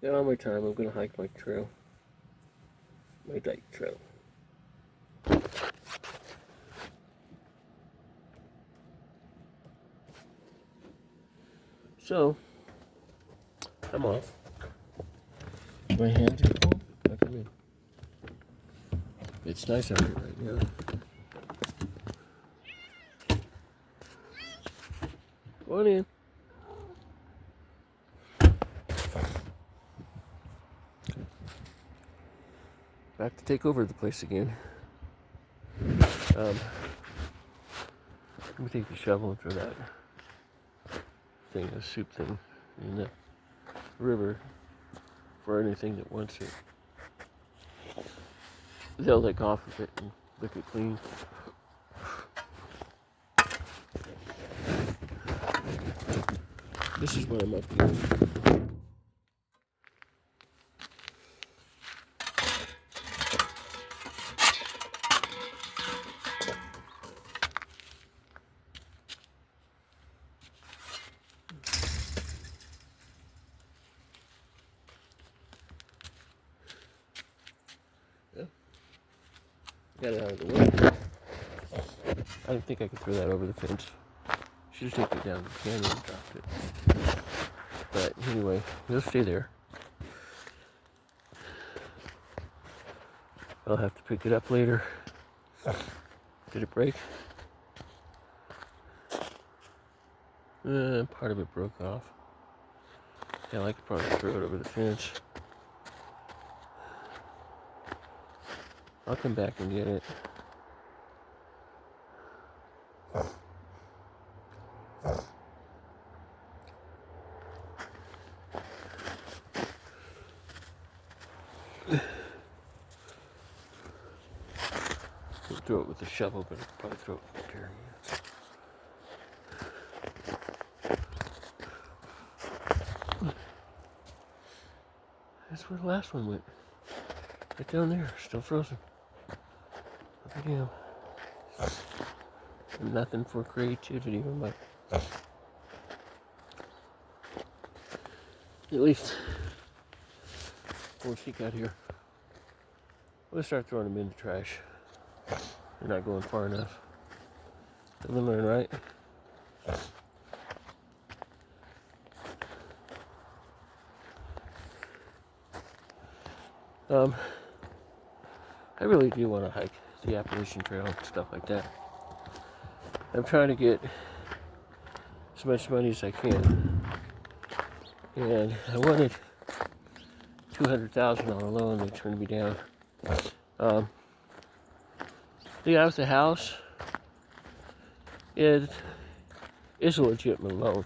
Now on my time, I'm gonna hike my trail, my dike trail. So, I'm off. My hands are cold. I come in. It's nice out here right now. Go on in. Back to take over the place again. Let me take the shovel and throw that thing, a soup thing, in the river for anything that wants it. They'll lick off of it and lick it clean. This is what I'm up to. Yeah. Got it out of the way. I didn't think I could throw that over the fence. Should have taken it down the canyon and dropped it. But anyway, it'll stay there. I'll have to pick it up later. Did it break? Part of it broke off. Yeah, I could probably throw it over the fence. I'll come back and get it. I'll throw it with the shovel, but I'll probably throw it with the carry. That's where the last one went. Right down there, still frozen. Look at him. Nothing for creativity on my. At least once he got here. We'll start throwing them in the trash. They're not going far enough. Live and learn, right? I really do want to hike the Appalachian Trail and stuff like that. I'm trying to get as much money as I can, and I wanted $200,000 on a loan that's going to be down. The guy with the house is a legitimate loan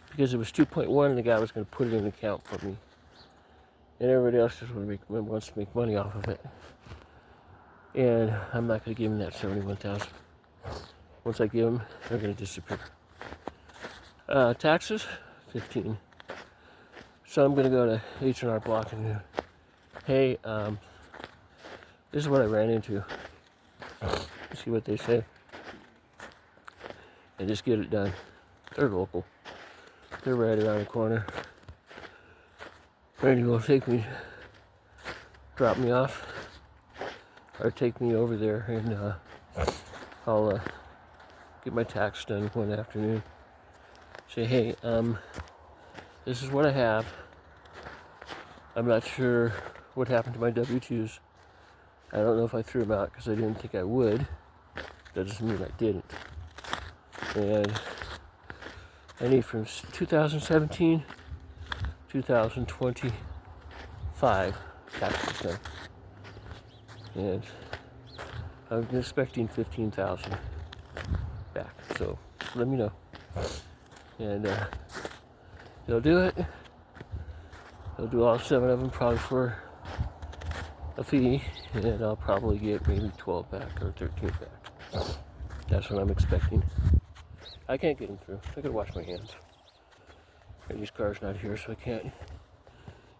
because it was 2.1, and the guy was going to put it in an account for me, and everybody else just wants to make money off of it. And I'm not going to give him that $71,000. Once I give them, they're going to disappear. Taxes, 15. So I'm going to go to H&R Block and go, hey, this is what I ran into. See what they say. And just get it done. They're local. They're right around the corner. Randy will drop me off, or take me over there, and I'll get my tax done one afternoon. Say, hey, this is what I have. I'm not sure what happened to my W-2s. I don't know if I threw them out because I didn't think I would. That doesn't mean I didn't. And I need from 2017, 2025 taxes done. And I'm expecting $15,000 back. So let me know. And they'll do it. They'll do all 7 of them probably for a fee, and I'll probably get maybe 12 back or 13 back. That's what I'm expecting. I can't get them through. I gotta wash my hands. And this car's not here, so I can't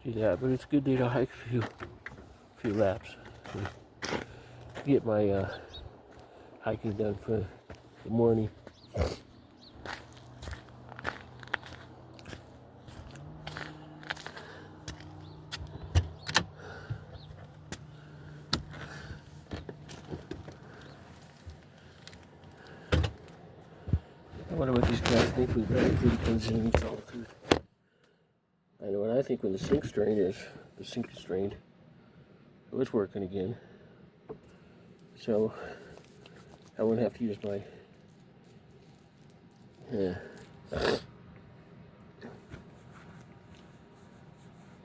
do that. But it's a good day to hike a few laps. And get my hiking done for the morning. I think when the food comes in and eats all the food. I know what I think when the sink's drained is. The sink is drained. So it's working again. So I wouldn't have to use my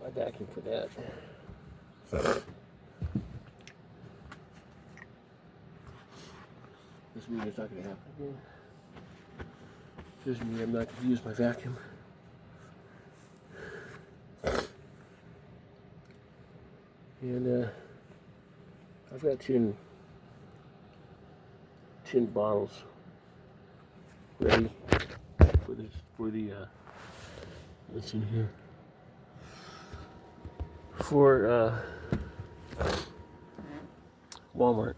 my vacuum for that. Doesn't mean it's not going to happen again. Doesn't mean I'm not going to use my vacuum. And I've got 10 bottles ready for the what's in here for Walmart.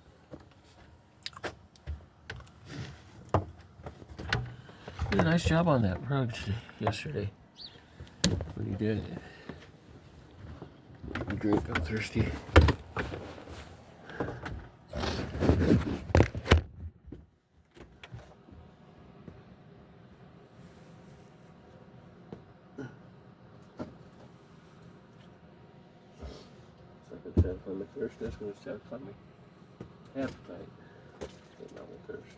Did a nice job on that rug yesterday when you did it. Drink, I'm thirsty. It's like I'm my thirst. That's going to satisfy me appetite, but not my thirst.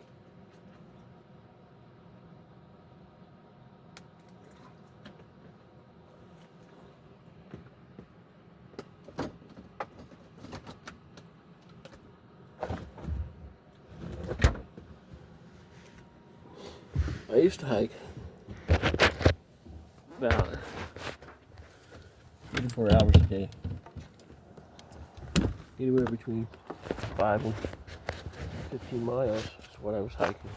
I used to hike about 24 hours a day. Anywhere between 5 and 15 miles is what I was hiking.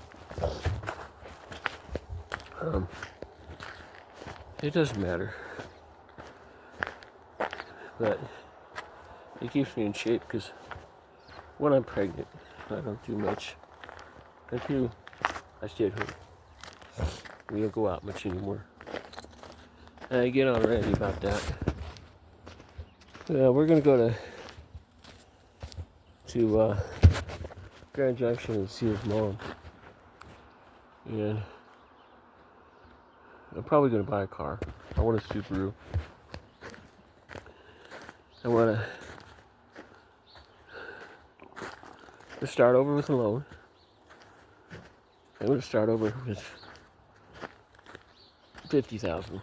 It doesn't matter. But it keeps me in shape because when I'm pregnant, I don't do much. And 2, I stay at home. We don't go out much anymore. And I get on Randy about that. We're gonna go to Grand Junction and see his mom. And I'm probably gonna buy a car. I want a Subaru. I want to start over with a loan. I'm going to start over with $50,000.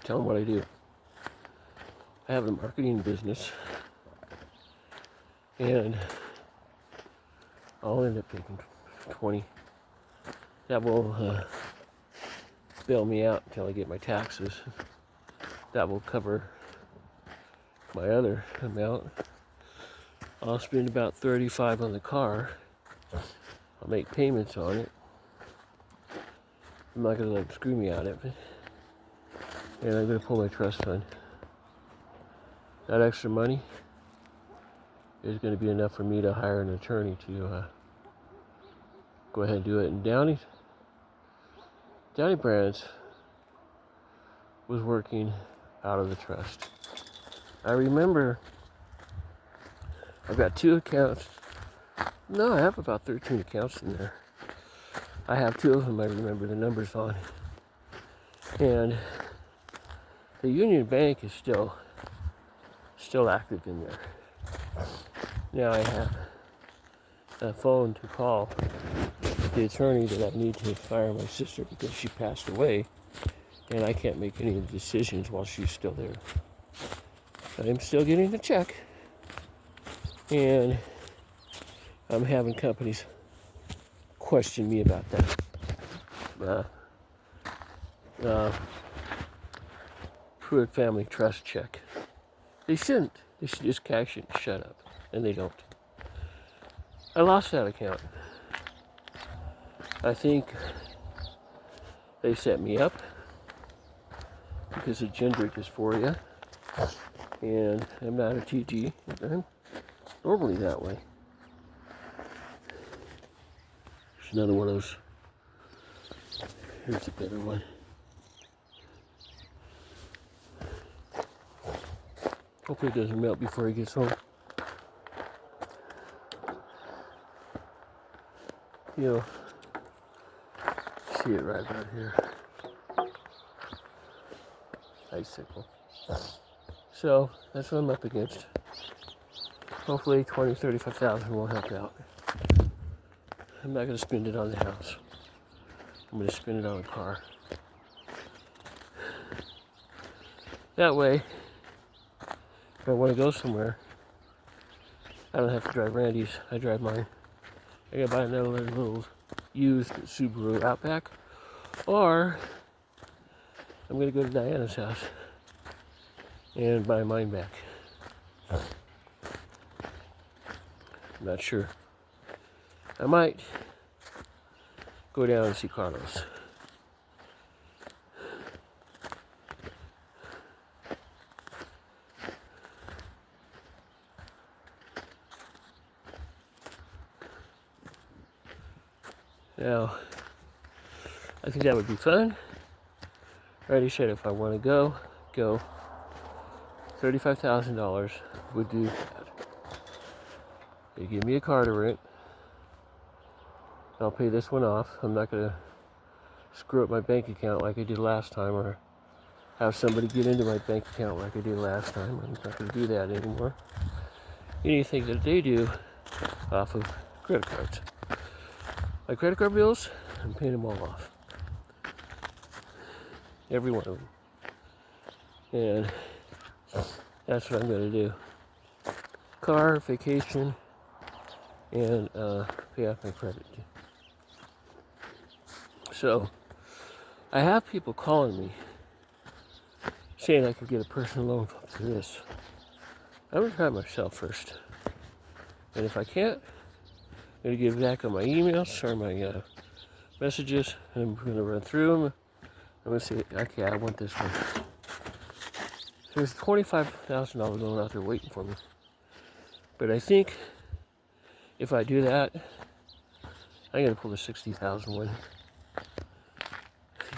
Tell them what I do. I have a marketing business, and I'll end up taking 20. That will bail me out until I get my taxes. That will cover my other amount. I'll spend about $35 on the car. I'll make payments on it. I'm not going to let them screw me out of it. And I'm going to pull my trust fund. That extra money is going to be enough for me to hire an attorney to go ahead and do it. And Downey Brands was working out of the trust. I remember I've got 2 accounts. No, I have about 13 accounts in there. I have 2 of them I remember the numbers on. And the Union Bank is still active in there. Now I have a phone to call the attorney that I need to fire my sister because she passed away, and I can't make any of the decisions while she's still there. I'm still getting the check, and I'm having companies question me about that. Pruitt Family Trust check. They shouldn't. They should just cash it and shut up, and they don't. I lost that account. I think they set me up because of gender dysphoria, and I'm not a TG. I'm normally that way. There's another one of those. Here's a better one. Hopefully it doesn't melt before he gets home. you'll see it right about here. Icicle. So that's what I'm up against. Hopefully 20, 35,000 will help out. I'm not going to spend it on the house. I'm going to spend it on a car. That way, if I want to go somewhere, I don't have to drive Randy's. I drive mine. I gotta buy another little used Subaru Outback, or I'm gonna go to Diana's house and buy mine back. I'm not sure. I might go down and see Carlos. Now, I think that would be fun. I already said if I want to go. $35,000 would do that. They give me a car to rent. I'll pay this one off. I'm not going to screw up my bank account like I did last time, or have somebody get into my bank account like I did last time. I'm not going to do that anymore. Anything that they do off of credit cards. My credit card bills, I'm paying them all off. Every one of them. And that's what I'm going to do. Car, vacation, and pay off my credit. So, I have people calling me saying I could get a personal loan for this. I'm going to try it myself first. And if I can't, I'm going to get back on my emails or my messages, and I'm going to run through them. I'm going to say, okay, I want this one. There's a $25,000 loan out there waiting for me. But I think if I do that, I'm going to pull the $60,000 one.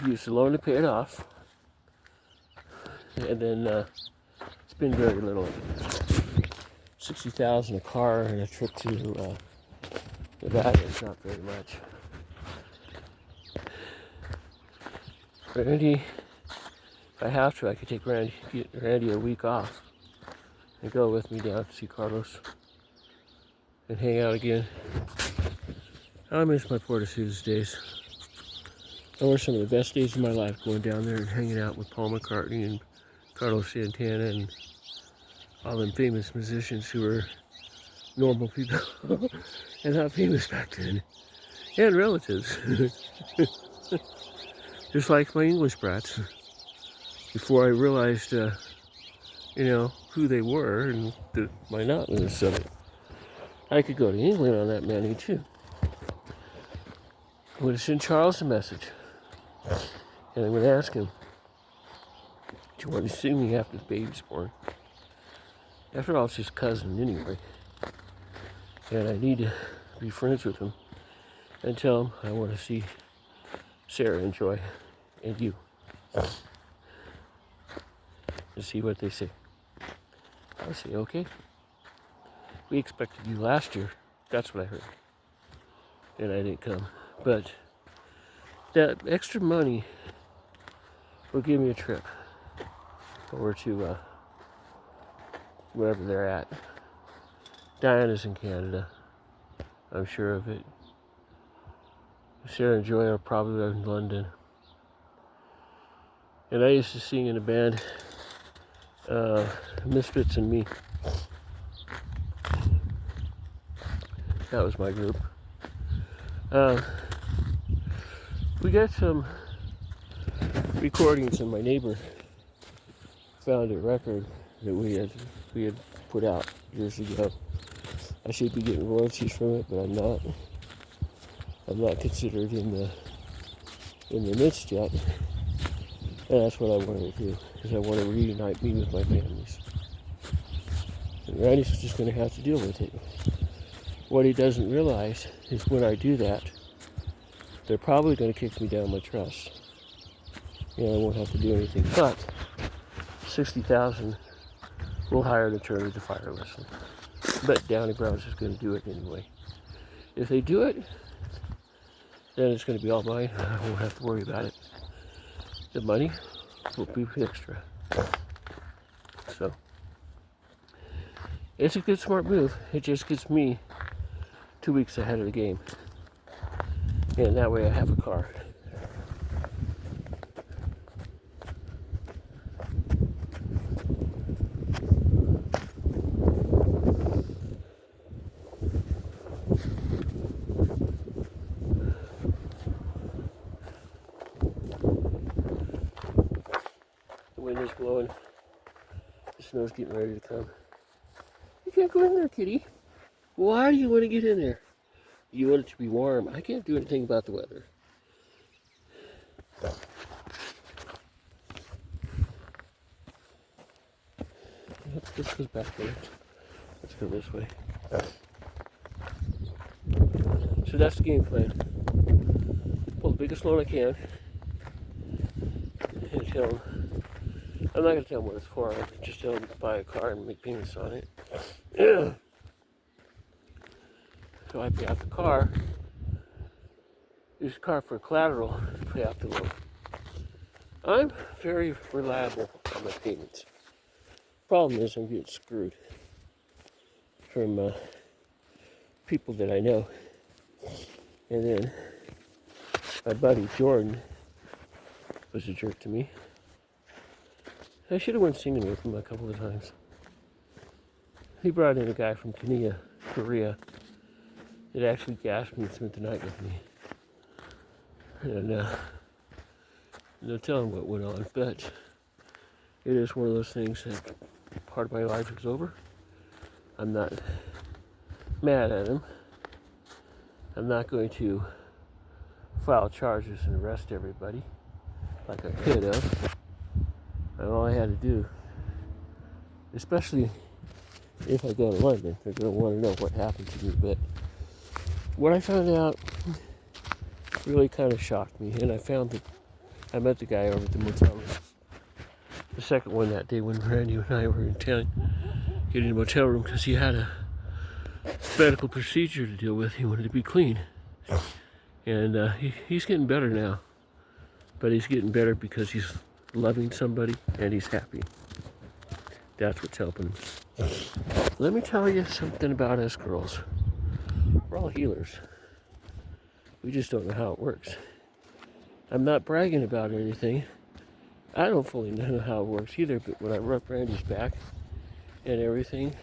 Use the loan to pay it off. And then spend very little. $60,000 a car and a trip to Nevada is not very much. Randy, if I have to, I could take Randy a week off and go with me down to see Carlos and hang out again. I miss my Port Suits days. Those were some of the best days of my life, going down there and hanging out with Paul McCartney and Carlos Santana and all them famous musicians who were normal people and not famous back then, and relatives. Just like my English brats. Before I realized, who they were and the monotonous of it. I could go to England on that money too. I'm going to send Charles a message. And I'm going to ask him, do you want to see me after the baby's born? After all, it's his cousin anyway. And I need to be friends with him and tell him I want to see Sarah and Joy and you. And see what they say. I'll say, okay. We expected you last year. That's what I heard. And I didn't come. But that extra money will give me a trip over to wherever they're at. Diana's in Canada. I'm sure of it. Sarah and Joy are probably in London. And I used to sing in a band, Misfits and Me. That was my group. We got some recordings, and my neighbor found a record that we had put out years ago. I should be getting royalties from it, but I'm not. I'm not considered in the midst yet. And that's what I want to do, is I want to reunite me with my families. And Randy's just going to have to deal with it. What he doesn't realize is when I do that, they're probably going to kick me down my trust. And I won't have to do anything. But $60,000 will hire an attorney to fire a. But Downey Brown's is going to do it anyway. If they do it, then it's going to be all mine. I won't have to worry about it. The money will be extra. So, it's a good, smart move. It just gets me 2 weeks ahead of the game. And that way I have a car. The wind is blowing. The snow's getting ready to come. You can't go in there, kitty. Why do you want to get in there? You want it to be warm. I can't do anything about the weather. This goes back there. Let's go this way. So that's the game plan. Pull the biggest load I can. And tell them, I'm not going to tell them what it's for. I'll just tell them to buy a car and make payments on it. So I pay off the car. Use the car for collateral to pay off the loan. I'm very reliable on my payments. Problem is I'm getting screwed from people that I know. And then my buddy Jordan was a jerk to me. I should have went singing with him a couple of times. He brought in a guy from Korea that actually gassed me and spent the night with me. And no telling what went on, but it is one of those things that part of my life is over. I'm not mad at him. I'm not going to file charges and arrest everybody like I could have. And all I had to do, especially if I go to London, they're going to want to know what happened to me. But what I found out really kind of shocked me. And I met the guy over at the motel room. The second one that day when Randy and I were in town getting a motel room because he had a medical procedure to deal with. He wanted to be clean. And he's getting better now. But he's getting better because he's loving somebody and he's happy. That's what's helping him. Let me tell you something about us girls. We're all healers. We just don't know how it works. I'm not bragging about anything. I don't fully know how it works either, but when I rub Randy's back and everything,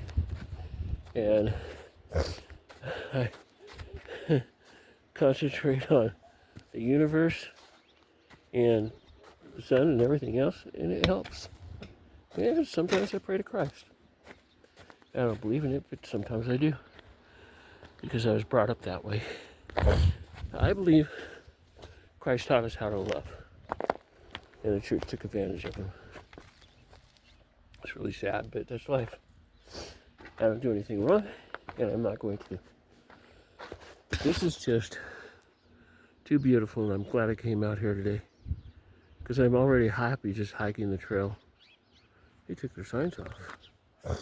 and I concentrate on the universe and the sun and everything else, and it helps. And sometimes I pray to Christ. I don't believe in it, but sometimes I do. Because I was brought up that way. I believe Christ taught us how to love. And the church took advantage of him. It's really sad, but that's life. I don't do anything wrong, and I'm not going to. This is just too beautiful, and I'm glad I came out here today. Because I'm already happy just hiking the trail. They took their signs off.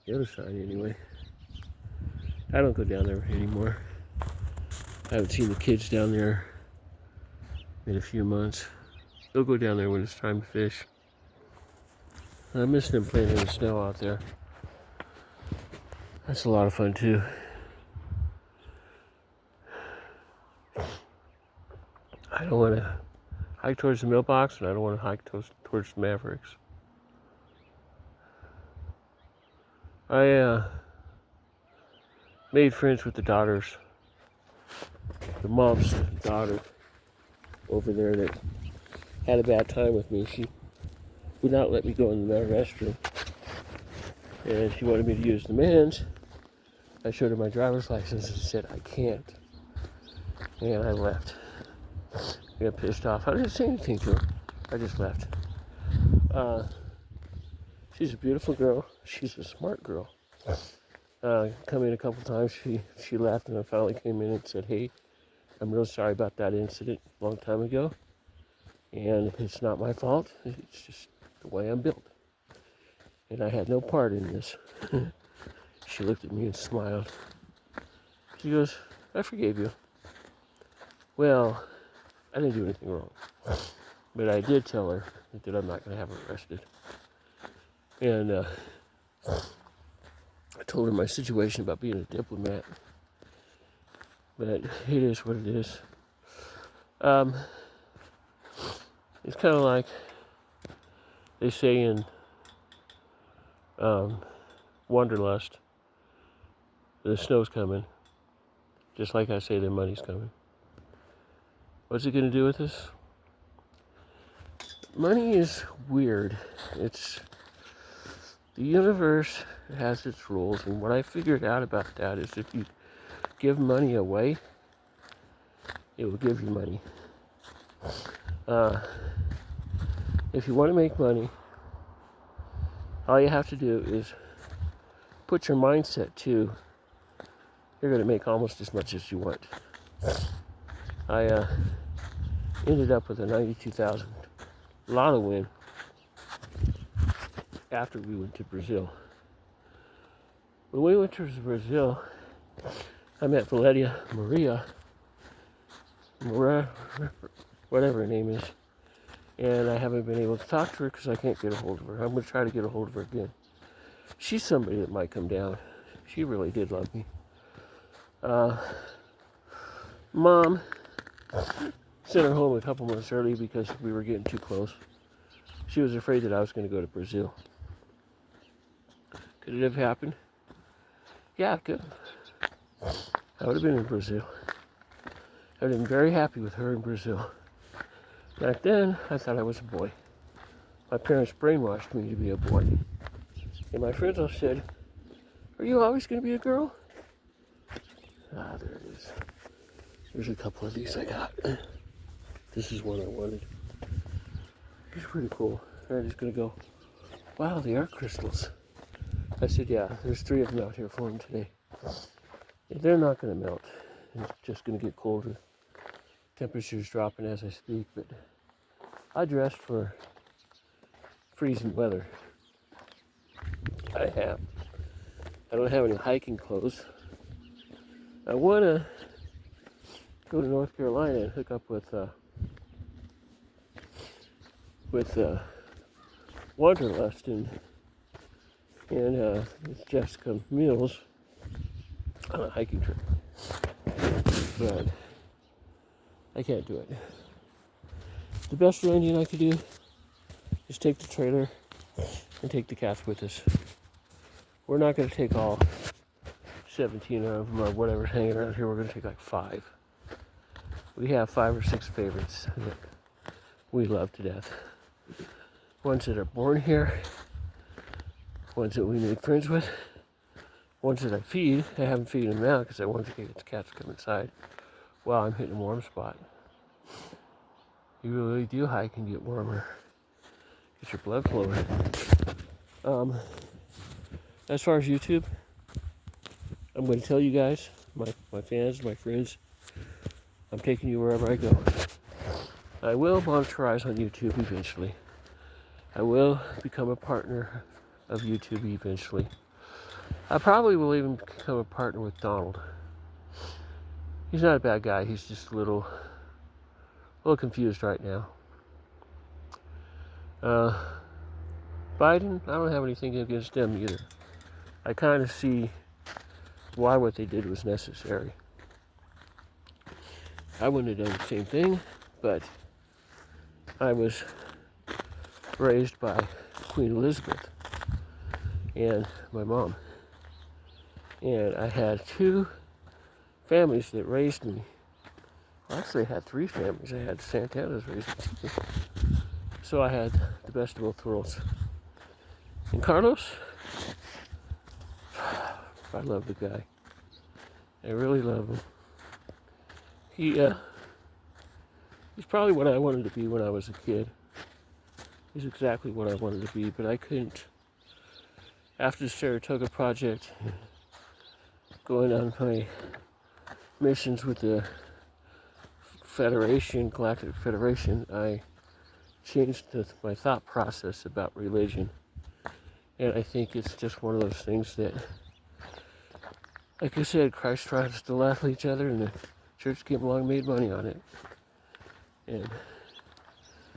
The other sign, anyway. I don't go down there anymore. I haven't seen the kids down there in a few months. They'll go down there when it's time to fish. I miss them playing in the snow out there. That's a lot of fun too. I don't want to hike towards the mailbox, and I don't want to hike towards the Mavericks. I made friends with the daughters, the mom's daughter over there that had a bad time with me. She would not let me go in the restroom, and she wanted me to use the men's. I showed her my driver's license and said I can't, and I left. I got pissed off. I didn't say anything to her. I just left. She's a beautiful girl. She's a smart girl. Come in a couple times. She left, and I finally came in and said, "Hey, I'm real sorry about that incident a long time ago, and it's not my fault. It's just the way I'm built, and I had no part in this." She looked at me and smiled. She goes, "I forgave you." Well, I didn't do anything wrong. But I did tell her that I'm not going to have her arrested. And I told her my situation about being a diplomat. But it is what it is. It's kind of like they say in Wanderlust, the snow's coming. Just like I say the money's coming. What's it going to do with us? Money is weird. It's the universe has its rules, and what I figured out about that is if you give money away, it will give you money. If you want to make money, all you have to do is put your mindset to you're going to make almost as much as you want. I ended up with a $92,000 lotto win after we went to Brazil. When we went to Brazil, I met Valeria Maria, whatever her name is, and I haven't been able to talk to her because I can't get a hold of her. I'm going to try to get a hold of her again. She's somebody that might come down. She really did love me. Mom sent her home a couple months early because we were getting too close. She was afraid that I was going to go to Brazil. Could it have happened? Yeah, it could. I would have been in Brazil. I would have been very happy with her in Brazil. Back then, I thought I was a boy. My parents brainwashed me to be a boy. And my friends all said, "Are you always going to be a girl?" Ah, there it is. There's a couple of these I got. This is one I wanted. It's pretty cool. I'm just going to go, wow, they are crystals. I said, yeah, there's 3 of them out here for them today. They're not going to melt. It's just going to get colder. Temperature's dropping as I speak, but I dressed for freezing weather. I don't have any hiking clothes. I want to go to North Carolina and hook up with Wanderlust and Jessica Mills on a hiking trip. But I can't do it. The best landing I could do is take the trailer and take the cats with us. We're not going to take all 17 of them or whatever's hanging around here. We're going to take like 5. We have 5 or 6 favorites that we love to death. Ones that are born here, ones that we made friends with, ones that I feed. I haven't feeding them now because I want to get the cats to come inside while I'm hitting a warm spot. You really do hike and get warmer. Get your blood flowing. As far as YouTube, I'm going to tell you guys, my fans, my friends, I'm taking you wherever I go. I will monetize on YouTube eventually. I will become a partner of YouTube eventually. I probably will even become a partner with Donald. He's not a bad guy. He's just a little confused right now. Biden, I don't have anything against them either. I kind of see why what they did was necessary. I wouldn't have done the same thing, but I was raised by Queen Elizabeth and my mom. And I had 2 families that raised me. Well, actually, I had 3 families. I had Santana's raised me. So I had the best of both worlds. And Carlos, I love the guy. I really love him. He's probably what I wanted to be when I was a kid. He's exactly what I wanted to be, but I couldn't. After the Saratoga project, going on my missions with the Galactic Federation, I changed my thought process about religion. And I think it's just one of those things that, like I said, Christ tries to laugh at each other and the Church came along and made money on it. And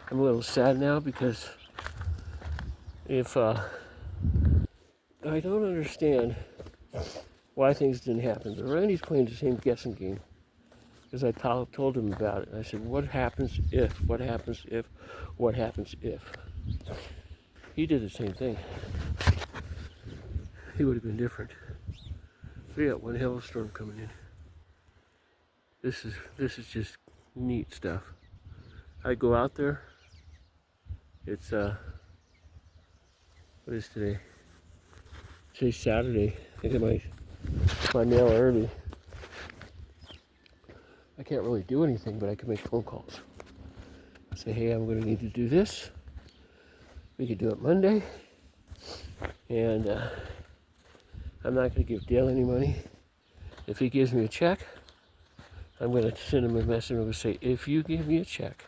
I'm a little sad now because if I don't understand why things didn't happen. But Randy's playing the same guessing game because I told him about it. I said, what happens if? What happens if? What happens if? He did the same thing. He would have been different. We got one hailstorm coming in. This is just neat stuff. I go out there. It's what is today? Today's Saturday. I get my mail early. I can't really do anything, but I can make phone calls. I say, hey, I'm going to need to do this. We could do it Monday. And I'm not going to give Dale any money. If he gives me a check, I'm going to send him a message and I'm going to say, if you give me a check,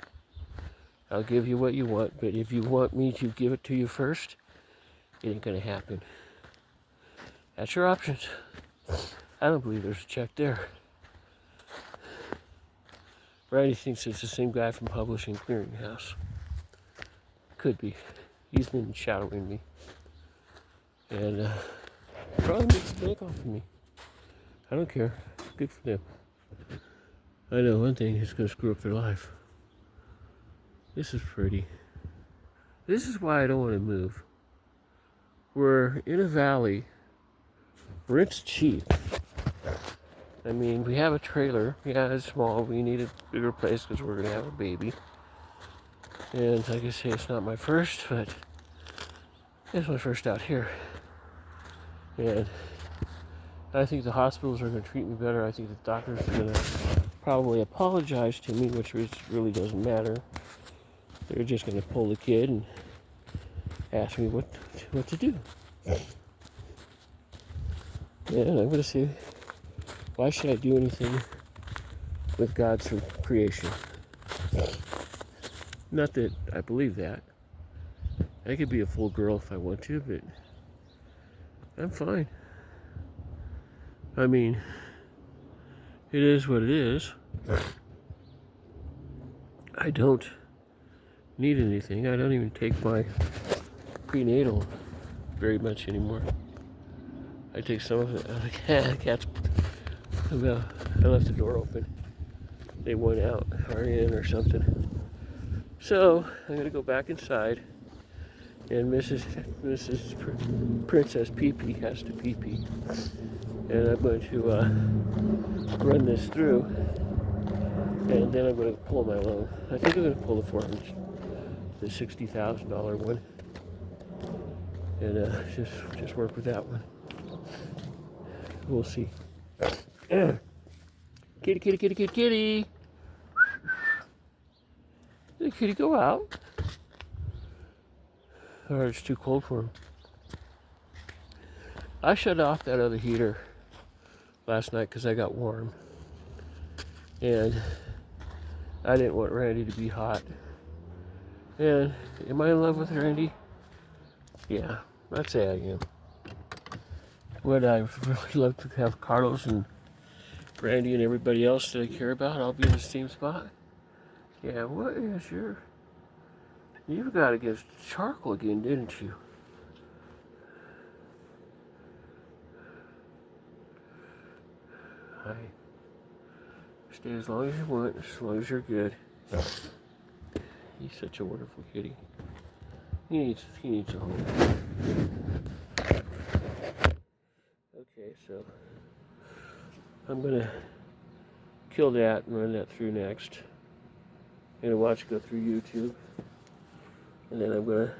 I'll give you what you want. But if you want me to give it to you first, it ain't going to happen. That's your options. I don't believe there's a check there. Randy thinks it's the same guy from Publishing Clearinghouse. Could be. He's been shadowing me. And probably makes a bank off of me. I don't care. Good for them. I know one thing is going to screw up their life. This is pretty. This is why I don't want to move. We're in a valley where it's cheap. I mean, we have a trailer. Yeah, it's small. We need a bigger place because we're going to have a baby. And like I say, it's not my first, but it's my first out here. And I think the hospitals are going to treat me better. I think the doctors are going to probably apologize to me, which really doesn't matter. They're just going to pull the kid and ask me what to do. And I'm going to say, why should I do anything with God's creation? Not that I believe that. I could be a full girl if I want to, but I'm fine. I mean, it is what it is. I don't need anything. I don't even take my prenatal very much anymore. I take some of it. The cats. I left the door open. They went out or in or something. So I'm gonna go back inside, and Mrs. Princess Pee-Pee has to pee-pee, and I'm going to run this through, and then I'm going to pull my loan. I think I'm going to pull the $60,000 one, and just work with that one. We'll see. Kitty, kitty, kitty, kitty, kitty. Did the kitty go out? Or it's too cold for him. I shut off that other heater last night because I got warm. And I didn't want Randy to be hot. And am I in love with Randy? Yeah, I'd say I am. Would I really love to have Carlos and Randy and everybody else that I care about all be in the same spot? Yeah, what is your... You got against charcoal again, didn't you? Hi. Stay as long as you want, as long as you're good. He's such a wonderful kitty. He needs a home. Okay, so I'm gonna kill that and run that through next. I'm gonna watch it go through YouTube, and then I'm gonna